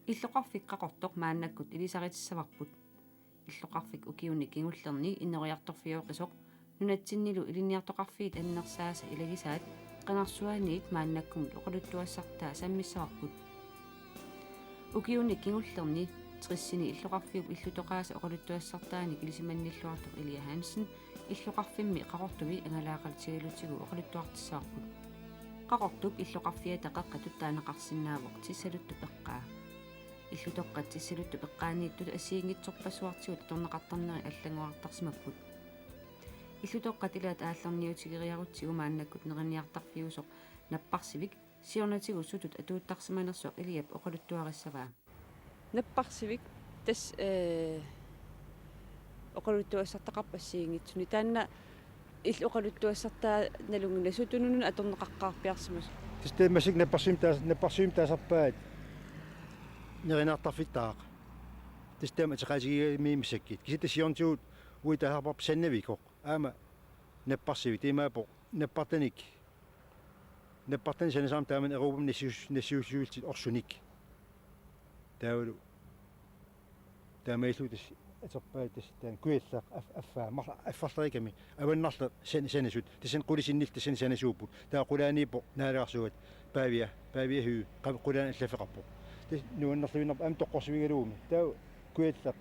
Иллоqarfik qaqortoq maannakkut ilisaritssavarput иллоqarfik ukiunni kingullerni inneriartorfiuqisoq nunatsinnilu iliniartoqarfiit annersaasa ilagisaat qanarsuaniit maannakkumut oqaluttuassartaa sammissavarput ukiunni kingullerni trissini illoqarfiup illutoqaasa oqaluttuassartaani ilisimannialluartoq Elia Hansen иллоqarfimmi qaqortumi angalaaqaltigilutigu oqaluttuartissaarput qaqortup иллоqarfiata qaqqatuttaanaqarsinnaavoq tissaluttu peqqaa иллутоққатсилутту пеққаанииттут асиингитсорпассуартигут торнеқартарнери аллагуартарсимаппут иллутоққат илаат аалларниутигериарутсигу мааннаккут неқаниартарфиусоқ наппарсивик сиорнатигу сутут атууттарсиманерсоқ илиап оқалуттуариссаваа наппарсивик тас оқалуттуассартақарпассиингитсуни таанна ил оқалуттуассартаа налунгина сутунунун аторнеқаққарпиарсимас тестемасик наппарсуимтаасарпаат неринартарфиттаақ тестема атеқаатигиимисаккит киситасиорнтуут уитаахарпарп саннавикоқ аама наппарсиви тимаапо наппартаник наппартани санасаам тааман эрупам нассиуссуултит орсуник таавалу таамаиллутас атерпаатас таан куиллаақ аффаа марла аффарлериками аваннарле санасут тасен қулисиннил тасен санасууппут таа қулаанииппо наалеарсуат паавиа хүү қулаан аллафеқарпо нуаннерлуиннерпа ам тоққорсивигалууми таа куиллақ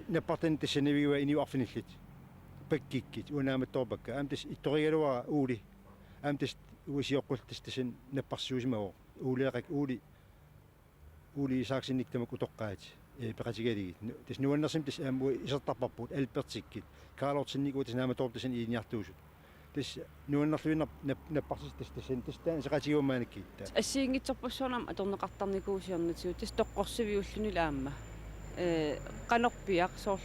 наппартани тассанавигуа иниуарфиниллит паккиккит унааматторпакка ам тас итторигалуара уули ам тас уисиоққултас тасен наппарсуусимао уулеқак уули сааксинник тамак утоққаат пеқатигалигит тас нуаннерсим тас ааму исертарпарпут албертиккит каалортинникуу тас нааматорп тасен ииниартуусут тас нуаннерлуиннер наппарсис тастасен тастаан сеқатигумаанаккиитта ассиингитсорпассуунам аторнеқартарникуусиорнатигу тас тоққорсивиуллуни лаама канорпиақ соор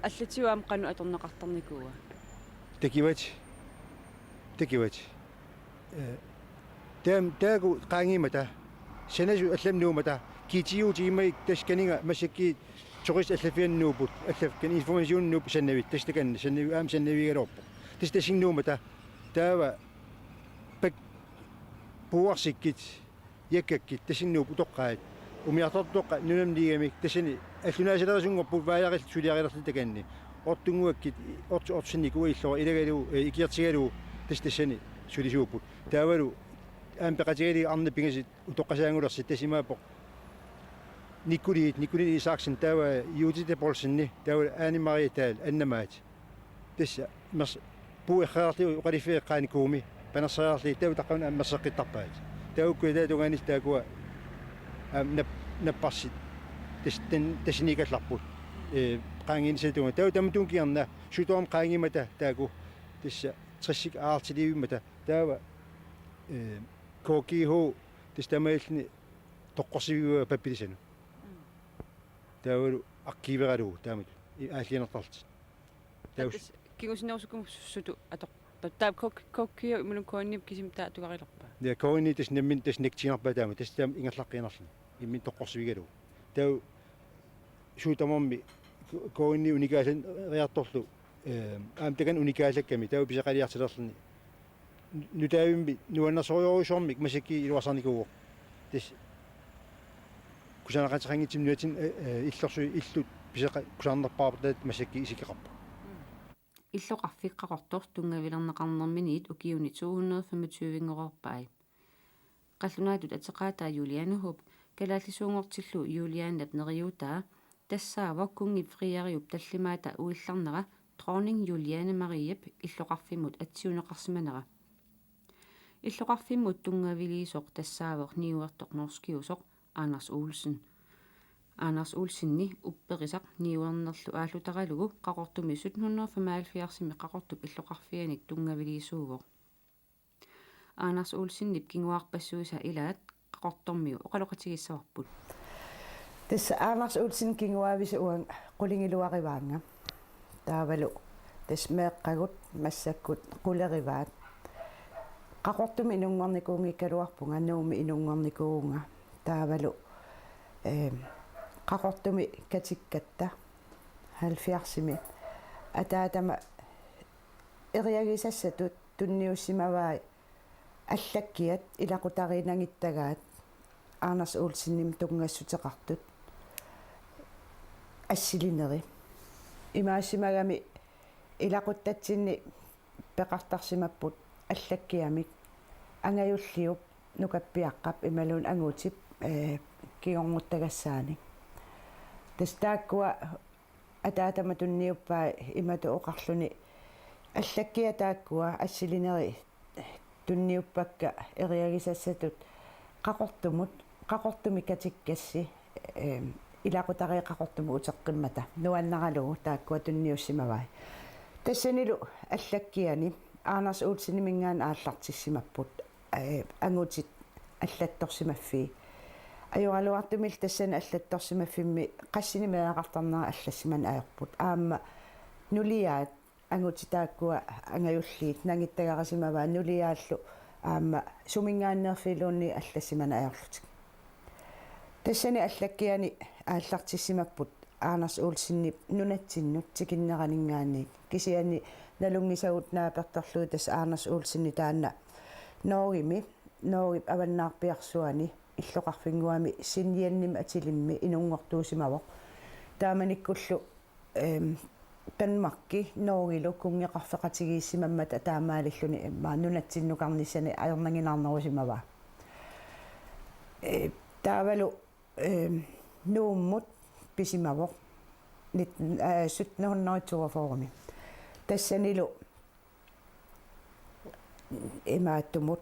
аллатигуам кану аторнеқартарникууа такиват таагу qaangiimata санасу алламнуумата китиутигимаик тасканинга масакки чорис аллафианнуупут аллафкан информасионнууп саннавит тастакан саннави аам саннавигалорпо тастасингнуумата таава пак пуарсиккит яккаккит тасиннууп утоққаат умиартортоққа нунамдигамик тасани аллунаасалерсунгорпут вааяқил сулиарилерли таканни ортунгуаккит ортсинникуа иллора илагалу икиартигалу тастасани сулисууппут таавалу аам пеқатигали арни пингасит утоққасаангулерсит тасимаапоқ никкули исааксин таава юутите полсинни таава анимари таал аннамаат тасса мерс пуихаарли уқалифеэққааникууми панерсаарли тау таққана аммерсеққиттарпаат тауккуи тугаанил таакуа наппарсит тасникалларпут qaangiinisatuunga tau tamatuunkiarna sutuam qaangimata taaku tissa trissik aartiliivimata taava kokihu tistamailni toqqorsiviua pappilisanu taavalu arkiiveralu taamut aallianertartit taus kigusinersukum sutu atoq taab kokkiu imulunkuannip kisimtaa tugarilorpa ja koini tis nimmin tis niktiinarpa taama tistam ingerlaqqiinarlun immin toqqorsivigalu tau suutamammi koini unikaalan riartorlu aamtakan unikaalakami tau pisaqaliartilerluni nutaavimmi nuannersorioruusormik masakki iluasarnikuuq tis kusanaqatiqangitim nuatin illersu illut pisaqa kusarnerpaarpat masakki isikaqarpa иллоqarfiqqaqortor tungavilerneqarnerminiit ukiuni 225-ngororpai qallunaatut ateqaataa Julianuhup kalaallisuungortillu Julianap neriutaa тассаава кунгип фриариуп таллимаата уилларнера дронинг Juliane Mariep иллоqarfimut атсиунеқарсиманера иллоqarfimut тунгавилисоқ тассаавоқ ниуертоқ норскиусоқ Anders Olsenni upperisaq niuernерлу ааллутаралугу qaqortumi 1775 qaqortup иллоqarfianik tungavilisuuvoq Anders Olsennip kinguarpassuusa ilaat qaqortormiu oqaloqatigissavарput Tässä Anders Olsen kinguavisa uan qulingiluarivaanga taavalu tässä meeqqagut massakkut qulerivaat qaqortumi inunngornikuungikkaluarpunga nuumi inunngornikuunga taavalu qaqortumi katikkatta 70 ataatama eriagisassatut tunniussimavaa аллаккиат илақутаринангиттагаат Anders Olsennim tungassutеқартут ассилинери имаасимагами илақуттатсинни пеқартарсимаппут аллаккиамик ангаюллиуп нукаппиаққап ималуун ангуутип кигорнуттагассаани тастааккуа атаатама тунниуппаа имату оқарлуни аллаккиа тааккуа ассилинери тунниуппакка эриагисассатут қақортуми катиккасси илақутари қақортуму утеққиммата нуаннаралугу тааккуа тунниуссимавай тассанилу аллаккиани Anders Olsen mingaan ааллартиссимаппут ангутит аллатторсимаффи аюралуартумил тассана аллатторсимаффимми qassini meaqartarnera аллассиман аерпут аама нулиаат ангутитааккуа ангаюллиит нангиттагарасимаваа нулиааллу аама сумингааннерфилуунни аллассиман аерлутик тассани аллаккиани ааллартиссимаппут Anders Olsenni nunatsinнут тикиннеранингааниит кисиани налунгисагут нааперторлуу тас Anders Olsenni таанна ноогип аваннаарпиарсуани иллоқарфингуами синьянним атилимми инунгортуусимавоқ тааманиккуллу танмарки ноогилу кунгеқарфеқатигииссимаммат таамаалиллуни имма нунатсиннукарниссани аернагинаарнерусимава таавалу нууммут писимавоқ 1742 тассанилу имааттумут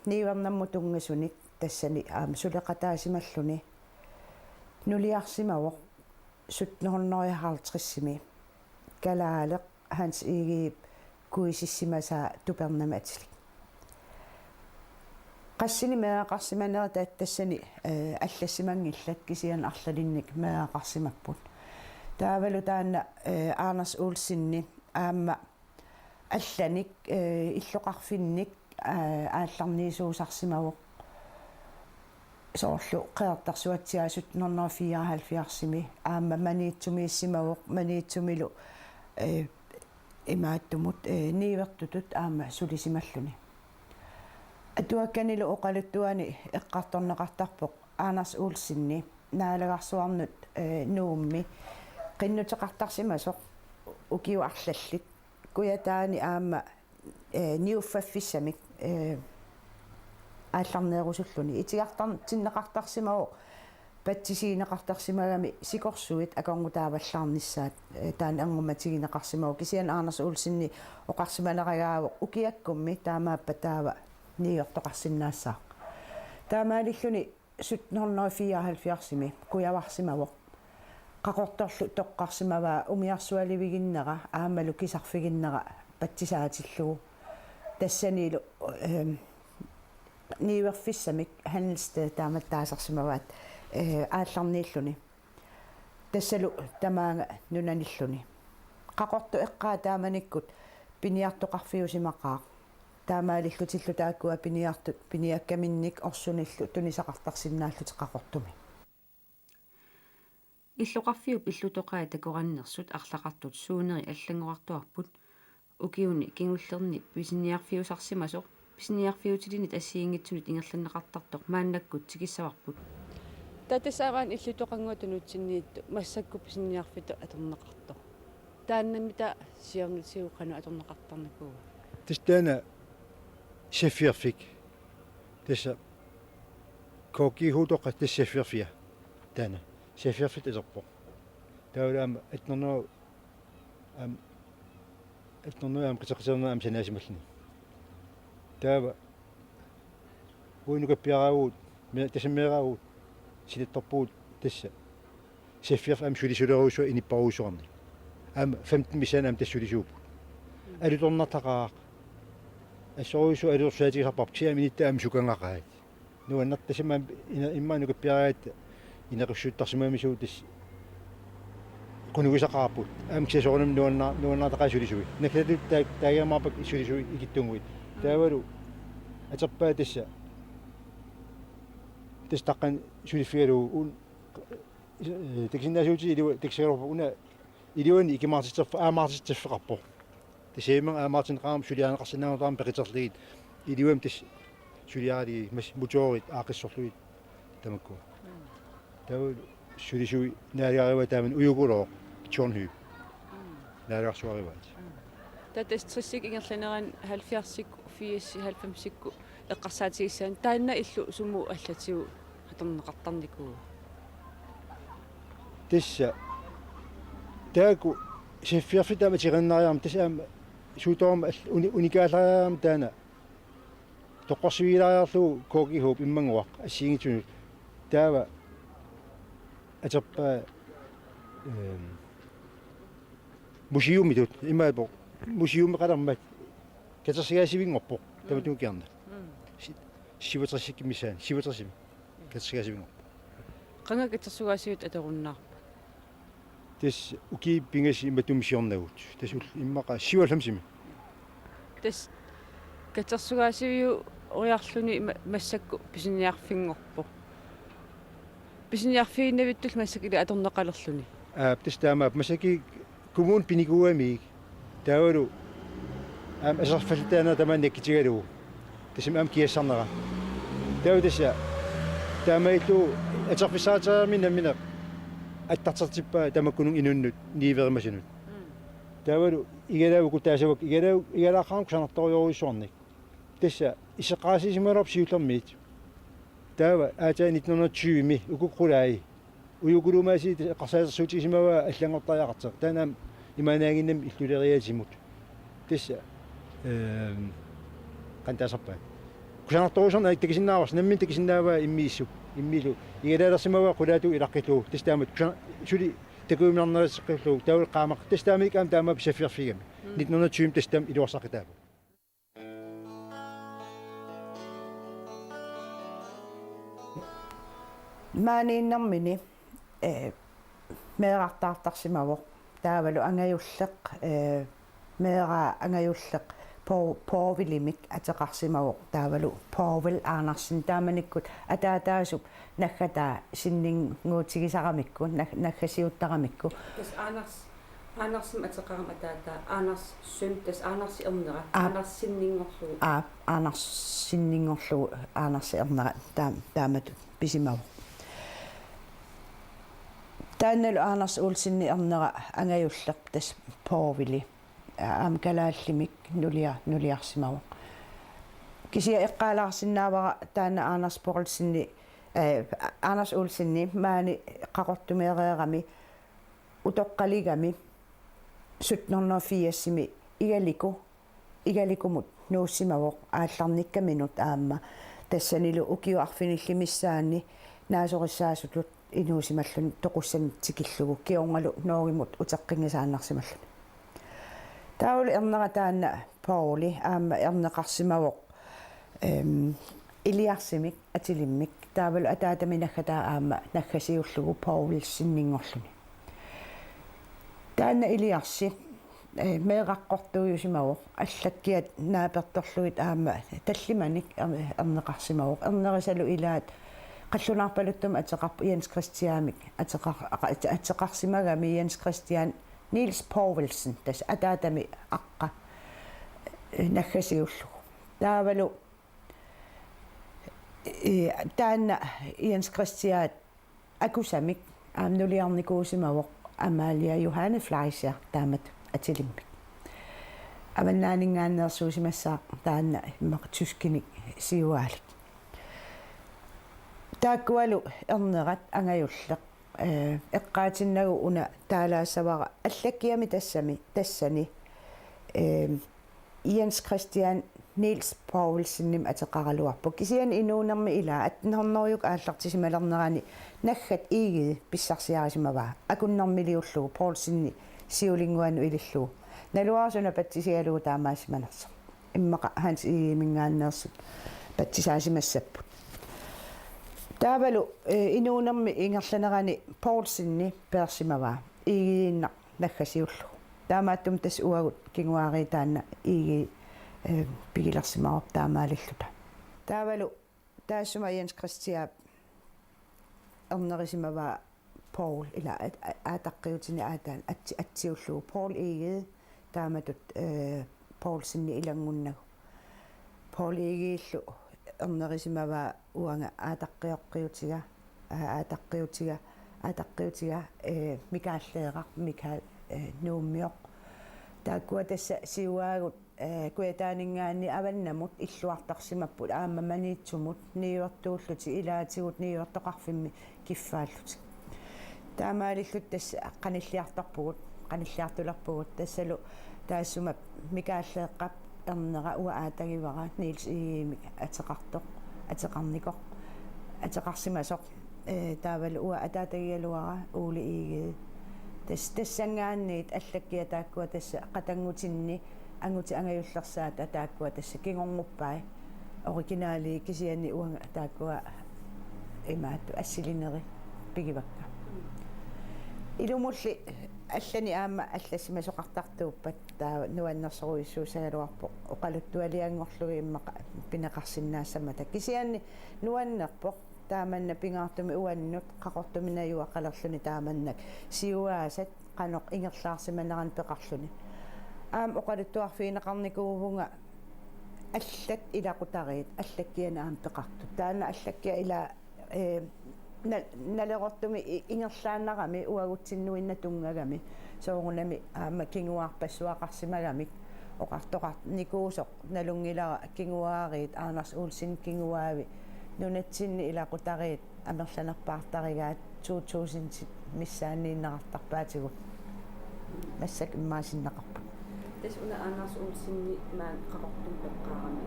ниварнамму тунгасуник тассани сулеқатаасималлуни нулиарсимавоқ 1750-сими калаалеқ ханс иги куисиссимасаа тупернама атилик qassini meaqarsimanera taattassani аллассимангиллат кисиан арлалинник meaqarsimapput таавалу таанна Anders Olsenni аама алланик иллоқарфинник аалларниисуусарсимавоқ соорлу қеэртарсуатсиа 1774-сими аама маниитсумииссимавоқ маниитсумилу имааттумут нивертутут аама сулисималлуни атуакканилу оқалуттуани эққарторнеқартарпоқ Anders Olsenni наалагарсуарнут нуумми qinnuteqartarsimasoq ukiuarlallit kuyataani aama niuffaffissamik аалларнеерусуллуни итиартарнеқартарсимао патсисиинеқартарсимагами сикорсуит акорнутааваллаарнissaат таан ангуматигинеқарсимао кисиан Anders Olsenni оқарсиманерагаава укиаккумми таамааппа таава ниортоқарсиннаассаа таамаалиллуни 1774-сими куяварсимавоқ qaqortorlu toqqarsimavaa umiarsualiviginnera aamalu kisarfiginnera patsisaatillugu tassanilu niiverfissamik handelsted taamattaasarsimavaat aallarniilluni tassalu tamaanga nunanilluni qaqortu eqqaa taamanikkut piniartoqarfiusimaqaaq taamaalillutillu taakkua piniakkaminnik orsunillu tunisaqartarsinnaallut qaqortumi иллоқарфиуп иллутоқаа такораннерсут арлақартут суунери аллангуартуарпут укиуни кингуллерни писиниарфиусарсимасоқ писиниарфиутилинит ассиингитсунит ингерланнеқартартоқ мааннаккут тикиссаварпут татасааваан иллутоқангуутунутсинниитту массакку писиниарфиту аторнеқарто тааннамита сиорнутсиуқану аторнеқартарнакуга тистана шеффиерфик тесса кокихутоқа тессеффиерфия тана шеффиерфит итерпо таулаама атнерноо qisaqisernaa sanaasimallni таава уинукаппиараагуут тасаммеераагуут силиттарпуут тасса шеффиерф сулисулеруусуа иниппаруусуарни 15 мисанаам тассулисуупут алуторнартақаақ ассоруусу алуорсаатигисарпарп 10 минутта сукангақаат нуаннар тасамаам иммаанукаппиараат инеқуссуттарсимаамисуу тас qunugusaqaarput kisisorunam nuannaataqaasulisuit naklatut taagamaarpak isulisuit ikittunguit taavalu aterpaa tassa tastaqqan sulifialu un tiksinnaasuuti ilu tiksigerorpa una iluani ikimaartitserfa aamaartitserfeqarpo tasiimang aamaartinneqaram suliaaneqarsinnaanutaram peqiterligit iluam tas suliaali mas motorit aaqissorluit тамакку тав сулисуи наалиарива тааман уюгулоо чорнхүй наалиарсуариваат Tätä stressik ingerlaneraan 70 80 90 eqqarsaatigissaан taanna illu sumu allatiu atorneqartarnikuu тисса тааку сиффиарфитаама тигиннариарма тасаама суутоорма уникаалариарма таана тоққорсуилариарлуу коокихууп иммангуақ ассиигитунут таава атерпаа мусиумитут имаапо мусиуми қалармат катерсигаасивингорпо таватукиарна сиватерсиккимисаан сиватерсими катерсигаасивингорпо qanga kitersugaasiut aterunnar тис уки пингаси иматумсиорнагут тас иммаqa сивалхамсими тас катерсугаасивиу ориарлүни массакку писиниарфингорпо писиниарфииннавиттул массак ила аторнеқалерлүни тис таамаап масаки коммун пиникуами таавалу асерфалтаана тамаан наккитигалуу тасим киассарнера таавтаса таамаилу атерфисаатаами наммина аттартертиппаа тамаккунун инуннут нииверимасинут таавалу игалааву кутаасавак игалаақарам кусанарториоруйссуарник тасса исеқаасисималоп сиуллермиит таава аатаа 1920ми укуккулааи уюгулумааси эққарсаасерсуутигисимава аллангортариақартеқ танаам имаанаагиннам иллулериаатимут тасса qantaasarpaa кусанарторуйссорна такисиннааварс наммин такисиннаава иммииссук иммилу игалаалерсимава qulaatu илаққилуу тастаамат сули такуимнарнерисеққиллуу таавал qaamақ тастаамик аам таама писаффиарфигами 1920 тастаам илуарсақитаапу мааниннэрмини меэрартаартарсимавоқ таавалу ангаюллеқ меэра ангаюллеq поовилимик атеқарсимавоқ таавалу поовил аанарсин тааманиккут атаатаасуп наггатаа синнингуутигисарамикку наггасиуттарамикку тас аанарсим атеқарам атаатаа аанарс сун тас аанарси ернера аанарсиннингорлуу аанарсиннингорлуу аанарси ернера таамату писимавоқ таанналу аанарс уулсинни ернера ангаюллеq тас поовили аам калааллимик нулиарсимавоq кисия эққаалаарсинаавара таана аанарс порулсинни аанарс уулсинни маани қақортумеереерами утоққалигами 1780-ми игаликумут нууссимавоq аалларниккаминут аама тассанилу укиуарфиниллимиссаани наасориссаасутут инуусималлун тоқуссанитсикиллугу киорнгалу ноогимут утеққингисааннарсималлун таули ернера таана паули аама ернеқарсимавоq илиарсимик атилиммик таавалу атаатаминаггатаа аама наггасиуллугу паулиссиннингорлуни таана илиарси меэқаққортуйусимавоq аллаккиат нааперторлуит аама таллиманик ернеқарсимавоq ернерисалу илаат қаллунаарпалуттум атеқарпу Jens Christianik атеқарсимагами Jens Christian Niels Povelsen тас атаатами аққа наггасиуллугу таавалу таана Jens Christian акусамик аамнулиарникуусимавоq Amalia Johanne Fleischer таамат атилиммик аваннаанингааннерсуусимассаа таана иммақ тускиник сиуаалик тааккуалу ернерат ангаюллеq эққаатиннагу уна таалаассавара аллаккиами тассани Jens Christian Niels Povelsennim атеқаралуарпу кисиан инуунерми ила 1800-юк ааллартисималернерани наггат иигиди писсарсиарисимаваа акуннэрмилиуллугу Povelsenni сиулингуану илиллуу налуарсуна паттисиалугу таамаассиманерса иммақа ханс иимингааннерсут паттисаасимассаппут таавалу инуунерми ингерланерани Povelsenni персимаваа иигиинна наггасиуллугу таамааттум тас уагут кингуари таанна ииги пигилерсимаоп таамаалиллута таавалу таассума Jens Christian ернерисимаваа Paul ила аатаққиутини аатаан атсиуллугу Paul ииги тааматут Povelsenni илангуннагу Paul иигииллу ernerissimava uanga aataqqiorqiutiga mikaalleeqaq Mikael nuummioq taakkua tassa siuaagut kuetaaningaanni avannamut illuartarsimapput aamma maniitsumut niuartuulluti ilaatigut niuartoqarfimmi kiffaalluti taamaalillut tassa qanilliartularpugut tassalu taassuma mikaalleeqqap ernera ua aatagivara Niels iimik ateqarnikoq ateqarsimasoq taavalu ua ataatagialuara uuli iigii tassangaanniit allakkia taakkua tassa qatangutinni anguti angajullersaat ataakkua tassa kingornguppai originaali kisianni uanga taakkua imaattu assilineri pigivakka ilumulli allani aamma allassimasoqartartuuppat taa nuannersoruissuusagaluarpo oqaluttualiangorlugi immaqa pineqarsinnaasamata kisianni nuannerpo taamanna pingaartumi uannut qaqortumina yuaqalerluni taamannak siuaasat qanoq ingerlaarsimaneran peqarluni aam oqaluttuarfiineqarnikuuvunga аллат илақутариит аллаккиана аам пеқарту таана аллаккиа ила налерортуми ингерлааннарами уагутсиннуинна тунгагами соорунами аама кингуарпассуақарсимагамик оқартоқар никуусоқ налунгилара кингуаариит Anders Olsen кингуаави нунатсинни илақутариит амерланерпаартаригаат 2000 миссааннииннеқартарпаатигу массак иммаасиннеқарпа тас уна Anders Olsen маан қақортум пеққарами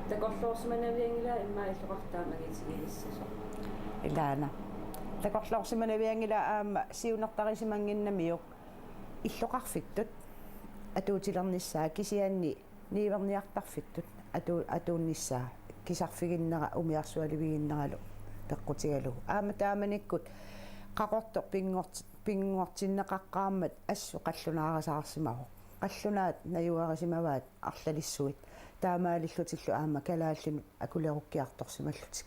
такорлуорсиманавиангила имма иллоқартаамагитигилиссасо илаана такорлуорсиманавиангила аама сиунертарисимангиннамиук иллоқарфиттут атуутилерниссаа кисианни нииверниартарфиттут атуунниссаа кисарфигиннера умиарсуаливигиннералу пеққутигалу аама тааманиккут қақорто пингуартиннеқаққаамат ассу қаллунаарасаарсимаво қаллунаат наюарисимаваат арлалиссуит таамаалиллутиллу аама калааллими акулеруккиарторсималлутик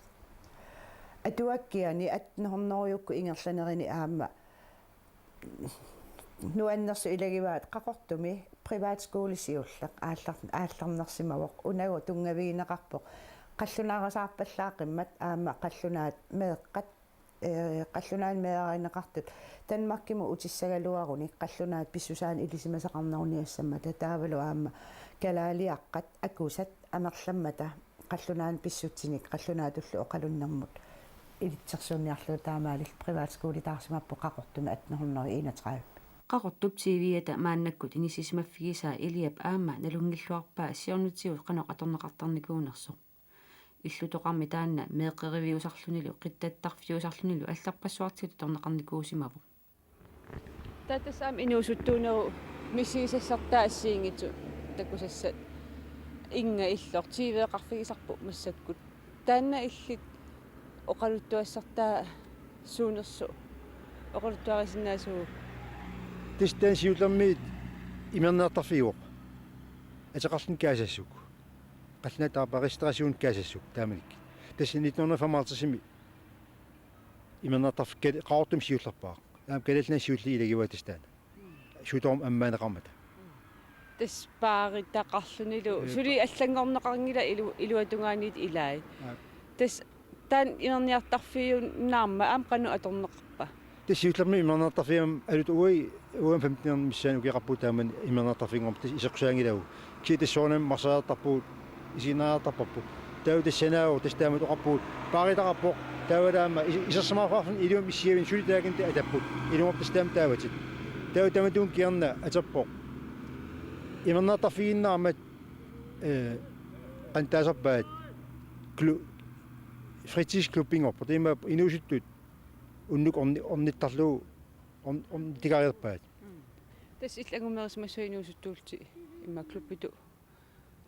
атуаккиани атнернеруйукку ингерланерини аама нуаннерсу илагиваат қақортуми приватскуулисиуллақ аалларнерсимавоқ унагу тунгавигинеқарпоқ қаллунаарасаарпаллаақиммат аама қаллунаат меэққат қаллунаан меаринеқартут танмаркиму утиссагалуаруни қаллунаат писсусаан илисимасақарнеруниассамма татаавалу аама калаалиаққат акусат амерламмата қаллунаан писсутсиник қаллунаатуллу оқалуннэрмут илитсерсуунниарлуу таамаалил приватскуули таарсимаппо қақортуми атнернери 31 qaqortup TV-ata maannakkut inisisimaffigisa iliap aamma nalungilluarpaa assiornutigut qanoq atorneqartarnikuunersuq иллутоqarmi taanna meeqqeriviusarlunilu qittattarfiusarlunilu алларпассуартилу торнеqarnikuusimavu татасаам инуусуттуунеру миссигисассартаа ассиингиту такусасса инга иллор TV-эқарфигисарпу массаккут таанна иллит оқалуттуассартаа суунерсу оқалуттуарисиннаасуу тистэн сиулэрмиит имернеэртарфигоқ атеқарлун каасассук қаллинатаапа регистрасиун каасассук тааманик тассинитнерна фамаартасими имернеэртарф қаортум сиуллерпаа таам калална сиулли илагиватистаана шуторм аммаанеқармата тас пааритақарлунилу сули аллангорнеқарнгила илуатунгааниит илаи тас таан имерниартарфиун наама аам кану аторнеқарпа тассиуллерми имернеэртарфиам алут уи 15 миссаан укиқарпу тааман имернеэртарфингорм тас исеқсаангилау китассоонам марсаартарпуут исинааартарпаппу тау тассанаау тастаамат оқарпуут пааритақарпоқ таавалаама исерсамаафарфин илуам иссиавин сулитаагинта атаппут илуам тастаам тааватит тау таматуун киарна атаппоқ имернеэртарфигиннаамат qantaasarpaat fritidsklubbinger det med inusittut unnuk ornittarluu tikaariarpaat тас иллангумерисмассуинуусуттуулти имма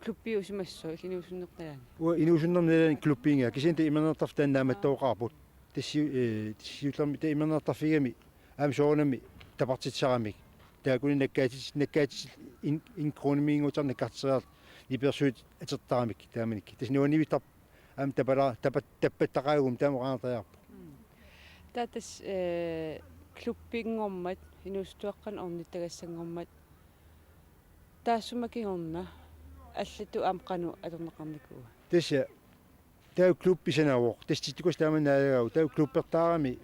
клуббиусимассоо илинуусуннертаани уа инуусуннернелани клуббинга кисинта имернеэртарфтааннааматтооqaarput тассиуллерми та имернеэртарфигами аам соонами тапартитсарамик таакуни наккаатис инкронимиингутарна картсераат иперсуут атертарамик тааманик таснуанивитар аам таппаттақаагум таамоqaartаярпу татас клуббингормат инуустуаққан орниттагассангормат таассумакингорна аллату аам кану аторнеқарникуа тасса тау клуб исанаавоо теститикус тааманаалаагау тау клубпертаарами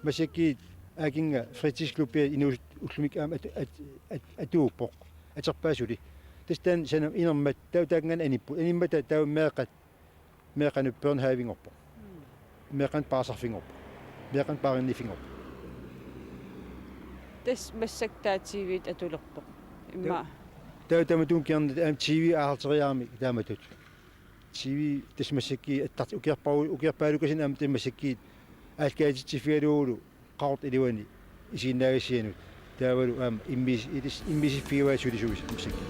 масакки агинга фритисклубби инуус уллумик аама атууппоқ атерпаасули тестан санам инермат тау таанган аниппу аниммата тау меэқану пернхавингорпо меэқан паасарфингорпо меэқан паариннифингорпо тас массактаативит атулерпоқ имма тау таматун киарна аам тиви аалтериарми тааматут тиви тас массакки аттарт укиарпаалукасин аам тамассакки аалкаатитсифиалуулу qaart iliwani isiinnaagassianut taavalu aam immisifiuaasulisuus musakki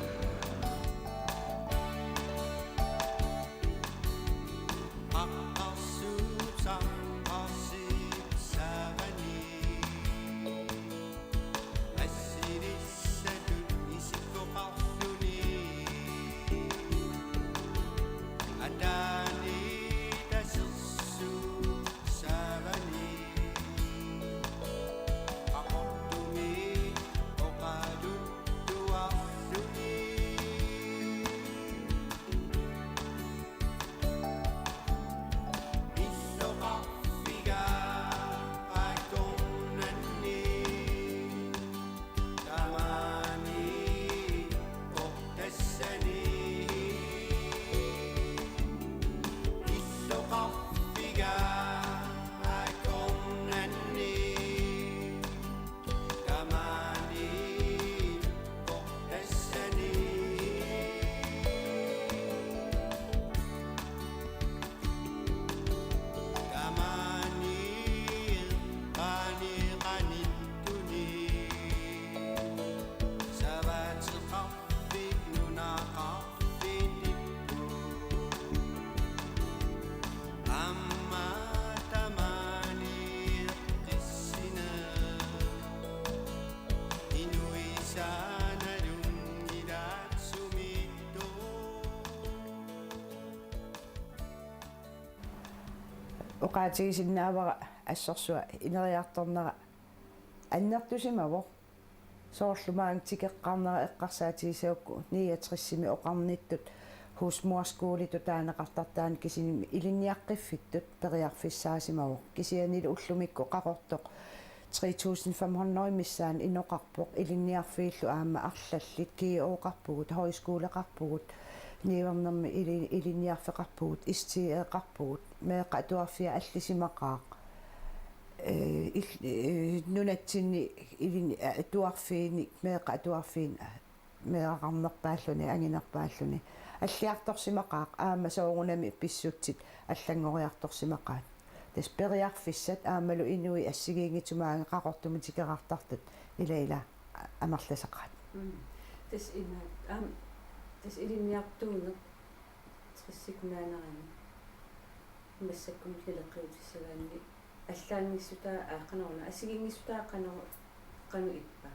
uqaatigisinnaavara assоrsua ineriartornera аннертусимаво соорлумаан тикеққарнера эққарсаатигисаукку 69-ми оқарниттут хусмуарскуулиту таанеқартартаан кисиними илинниаққиффиттут периарфиссаасимаво кисианили уллумикку қақортоқ 3500 миссаан иноқарпоқ илинниарфииллу аама арлаллит киооқарпугут хойскуулеқарпугут нивернэрми илинниарфеқарпугут истиеқарпугут меэқа атуарфиа аллисимақаақ нунатсинни илини атуарфиини меэқа атуарфиин меақарнерпааллуни ангинерпааллуни аллиарторсимақаақ аама соорунами писсутсит аллангориарторсимақаат тас периарфиссат аамалу инуи ассигиингитумаанга қақортуми тикеқартартут ила амерласақаат тас ина тас илинниартуунер триссикунаанерани массаккум лилеқиутиссагаанни аллаангиссутаа аақанеруна ассигиингиссутаа қану иппа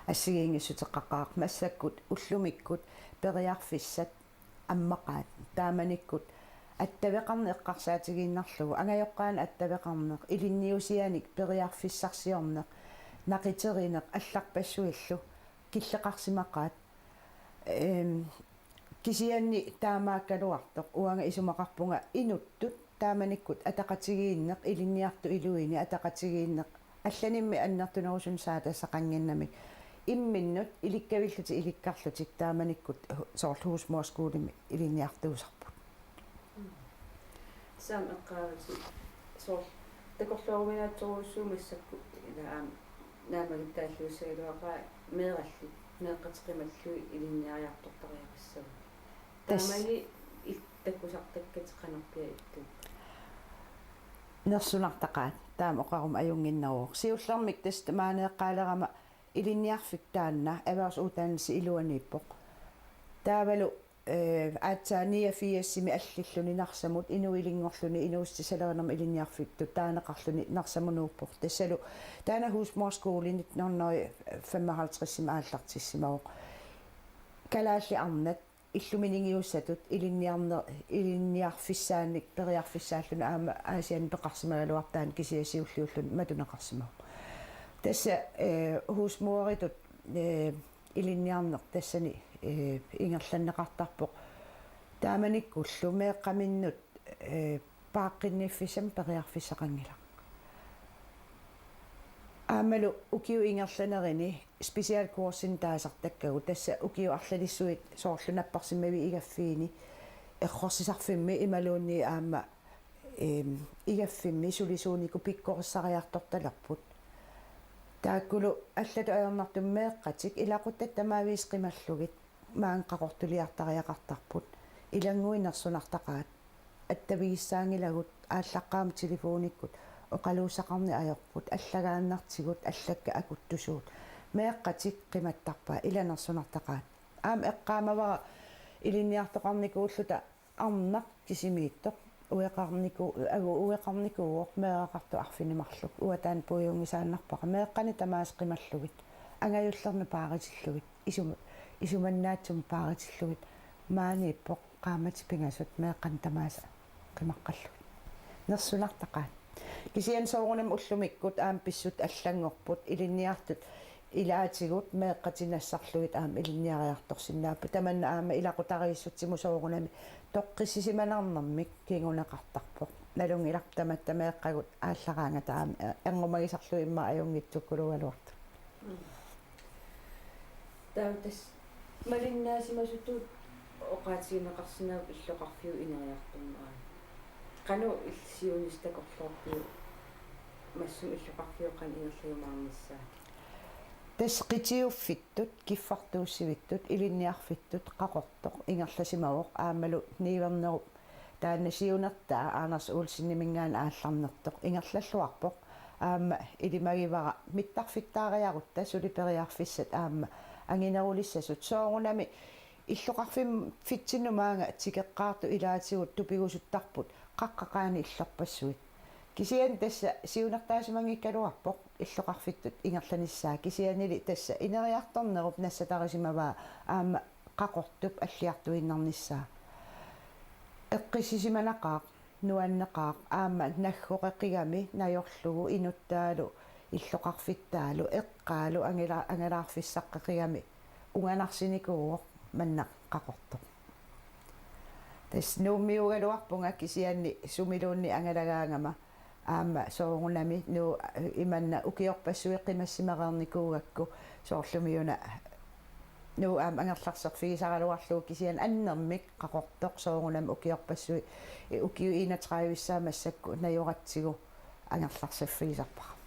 ассигиингиссутеққақаақ массаккут уллумиккут периарфиссат аммақаат тааманиккут аттавеқарни эққарсаатигииннарлугу ангайоққаан аттавеқарнеқ илинниусианик периарфиссарсиорнеқ нақитеринеқ алларпассуиллу киллеқарсимақаат кисианни таамааккалуартоқ уанга исумақарпунга инуттут тааманиккут атақатигииннеқ илинниарту илуини атақатигииннеқ алланимми аннертунерусун саатассақангиннами имминнут иликкавиллути иликкарлутик тааманиккут соорлуусмуаскуулими илинниартуусарпут сам эққаавати соор такорлууминаатсоруссуумассакку илаам наамагиттааллуусагалуақаа меэралли меэққатеқималлуи илинниариартортариақассава таамали иттаккусартаккатеқанерпиа итту нерсунартақаат таама оқарум аюнгиннавоо сиуллермик таст маанеэққаалерама илинниарфик таанна аваус уутаанси илуанииппоқ таавалу аатсаания фиассими аллиллуни нарсамут инуилингорлуни инуустисалернерма илинниарфитту таанеқарлуни нарсамунууппоқ тассалу таана хусмуарскуулинит 55-сима ааллартиссимавоқ калаалли арнат иллуминигиуссатут илинниарфиссааник периарфиссааллуна аама аасиан пеқарсимагалуартаан кисиасиуллууллун матунеқарсимау тасса хусмуаритут илинниарнеқ тассани ингерланнеқартарпоқ тааманиккуллу меэққаминнут paaqinniffisam periarfissaqangila aamalu ukiu ingerlanerini specialkursin taasartakkagu tassa ukiu arlalissuit soorlunapparsimmavi igaffiini errorsisarfimmi imaluunni aama igaffimmi sulisuuniku pikkorissariartortalerput taakkulu allatu ajornartum meeqqatik ilaquttat tamaaviis qimallugit maanqaqortuliartariaqartarput ilanguinersunartaqaat attavigissaagilagut ааllaqqaam телефониккут oqaluusaqarni ajorput allagaannartigut allakka akuttusuut meeqqatik qimattarpaa ilanersunartaqaat aam eqqaamavara iliniartoqarnikuulluta arnaq kisimiittoq ueqarnikuuq meeqartu arfinimarluk uataan puujungisaannarpaqa meeqqani tamaas qimallugit angajullernu paaritillugit isumannaatsum paaritillugit maaniippoq qaamati pingasut meeqqan tamaasa qimaqqallugit nersunartaqaat kisian soorunam ullumikkut aam pissut allangorput iliniartut ilaatigut meeqqatinassarlugit aam iliniariartorsinnaappu tamanna aama ilaqutariissutsimu soorunami toqqissisimanarnermik kinguneqartarpoq nalungilartamatta meeqqagut aallaraangata aam ergumagisarlu imma ajunngitsukkulugaluartu tautas malinnaasimasutut oqaatigineqarsinaav illoqarfiu ineriartummaa qanu illisiunistakorlorpiu massum illoqarfiuqan ingerliumaarnissaa tasqitiuffittut kiffartuussivittut ilinniarfittut qaqortoq ingerlasimavoq aamalu niivernerup taannasiunertaa Anders Olsen-nimingaan aallarnertoq ingerlalluarpoq aama ilimagivara mittarfittaariarutta suliperiarfissat aama anginerulissasut soorunami illoqarfim fitsinnumaanga tikeqqaartu ilaatigut tupigusuttarput qaqqaqaani illerpassuit kisian tassa siunertaasimanngikkaluarpoq illoqarfittut ingerlanissaa kisianili tassa ineriartornerup nassatarisimavaa aama qaqortup alliartuinnarnissaa eqqissisimanaqaaq nuanneqaaq aama naggoqeqigami najorlugu inuttaalu illoqarfittaalu eqqaalu angalaarfissaqqeqigami unganarsinikuuq manna qaqortoq tas nuummiugaluarpunga kisianni sumiluunni angalagaangama aama soorunami nu imanna ukiorpassui qimassimaqarnikuugakku soorlumiuna nu aam angerlarserfigisaraluarlugu kisian annermik qaqortoq soorunam ukiorpassui ukiu 31 massakku najoratsigu angerlarserfigisarpara